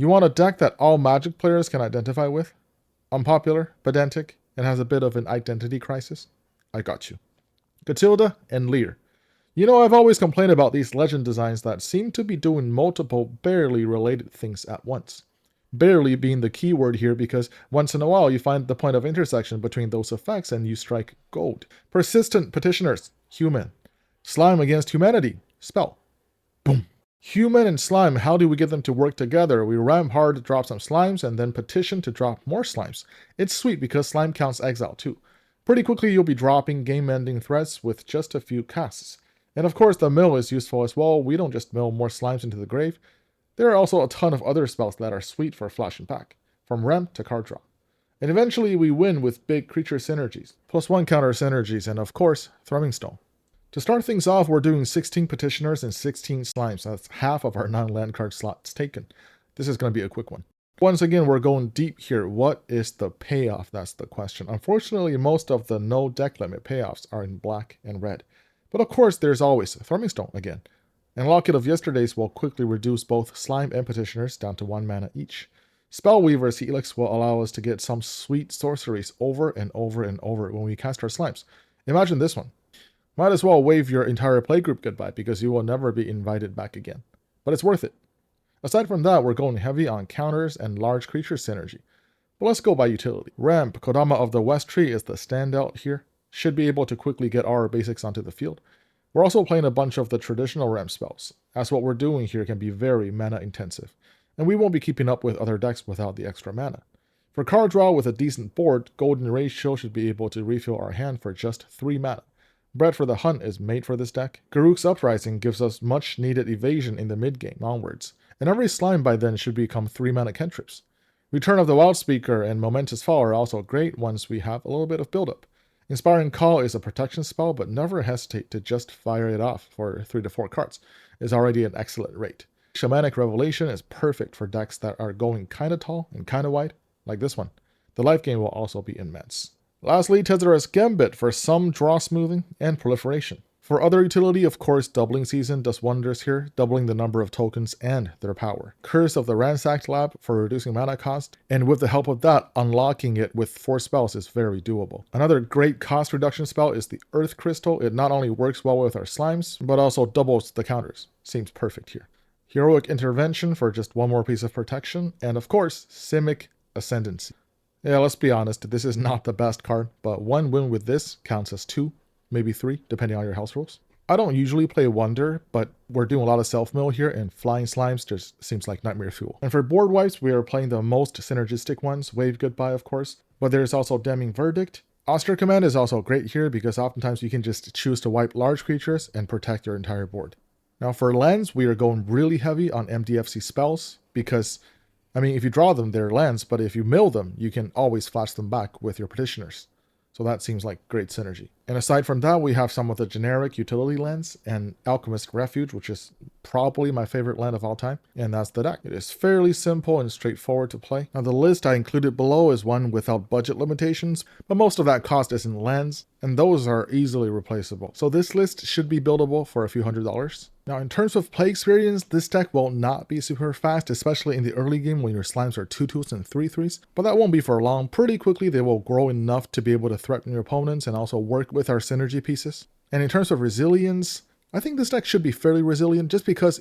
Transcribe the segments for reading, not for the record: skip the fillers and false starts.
You want a deck that all Magic players can identify with? Unpopular, pedantic, and has a bit of an identity crisis? I got you. Katilda and Lier. You know, I've always complained about these legend designs that seem to be doing multiple barely related things at once. Barely being the key word here because once in a while you find the point of intersection between those effects and you strike gold. Persistent petitioners, human. Slime against humanity, spell. Boom. Human and slime, how do we get them to work together? We ram hard to drop some slimes and then petition to drop more slimes. It's sweet because slime counts exile too. Pretty quickly you'll be dropping game-ending threats with just a few casts. And of course the mill is useful as well. We don't just mill more slimes into the grave. There are also a ton of other spells that are sweet for flash and pack, from ramp to card draw. And eventually we win with big creature synergies, +1 counter synergies, and of course, Thrumming Stone. To start things off, we're doing 16 petitioners and 16 slimes. That's half of our non-land card slots taken. This is going to be a quick one. Once again, we're going deep here. What is the payoff? That's the question. Unfortunately, most of the no deck limit payoffs are in black and red. But of course, there's always Thrumming Stone again. And Locket of Yesterdays will quickly reduce both slime and petitioners down to 1 mana each. Spellweaver's Helix will allow us to get some sweet sorceries over and over and over when we cast our slimes. Imagine this one. Might as well wave your entire playgroup goodbye because you will never be invited back again. But it's worth it. Aside from that, we're going heavy on counters and large creature synergy. But let's go by utility. Ramp, Kodama of the West Tree is the standout here. Should be able to quickly get our basics onto the field. We're also playing a bunch of the traditional ramp spells, as what we're doing here can be very mana intensive. And we won't be keeping up with other decks without the extra mana. For card draw with a decent board, Golden Ratio should be able to refill our hand for just 3 mana. Bread for the Hunt is made for this deck. Garruk's Uprising gives us much needed evasion in the mid-game onwards, and every slime by then should become 3 mana cantrips. Return of the Wildspeaker and Momentous Fall are also great once we have a little bit of buildup. Inspiring Call is a protection spell, but never hesitate to just fire it off for 3 to 4 cards. It's already an excellent rate. Shamanic Revelation is perfect for decks that are going kinda tall and kinda wide, like this one. The life gain will also be immense. Lastly, Tezzera's Gambit for some draw smoothing and proliferation. For other utility, of course, Doubling Season does wonders here, doubling the number of tokens and their power. Curse of the Ransacked Lab for reducing mana cost, and with the help of that, unlocking it with 4 spells is very doable. Another great cost reduction spell is the Earth Crystal. It not only works well with our slimes, but also doubles the counters. Seems perfect here. Heroic Intervention for just 1 more piece of protection, and of course, Simic Ascendancy. Yeah, let's be honest, this is not the best card, but 1 win with this counts as 2, maybe 3, depending on your house rules. I don't usually play Wonder, but we're doing a lot of self-mill here, and Flying Slimes just seems like nightmare fuel. And for board wipes, we are playing the most synergistic ones, Wave Goodbye, of course, but there's also Damning Verdict. Austere Command is also great here because oftentimes you can just choose to wipe large creatures and protect your entire board. Now for lands, we are going really heavy on MDFC spells because I mean, if you draw them, they're lands, but if you mill them, you can always flash them back with your petitioners. So that seems like great synergy. And aside from that, we have some of the generic utility lands and Alchemist Refuge, which is probably my favorite land of all time. And that's the deck. It is fairly simple and straightforward to play. Now the list I included below is one without budget limitations, but most of that cost is in lands, and those are easily replaceable. So this list should be buildable for a few $100s. Now in terms of play experience, this deck will not be super fast, especially in the early game when your slimes are 2/2s and 3/3s, but that won't be for long. Pretty quickly they will grow enough to be able to threaten your opponents and also work with our synergy pieces. And in terms of resilience, I think this deck should be fairly resilient just because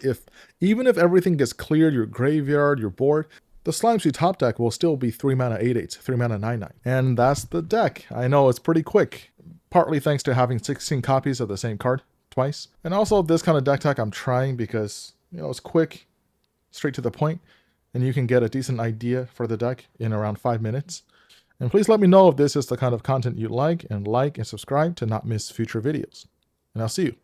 even if everything gets cleared, your graveyard, your board, the slimes you top deck will still be 3 mana 8/8s, 3 mana 9/9. And that's the deck. I know it's pretty quick, partly thanks to having 16 copies of the same card twice. And also this kind of deck tech I'm trying because, you know, it's quick, straight to the point, and you can get a decent idea for the deck in around 5 minutes. And please let me know if this is the kind of content you like and subscribe to not miss future videos. And I'll see you.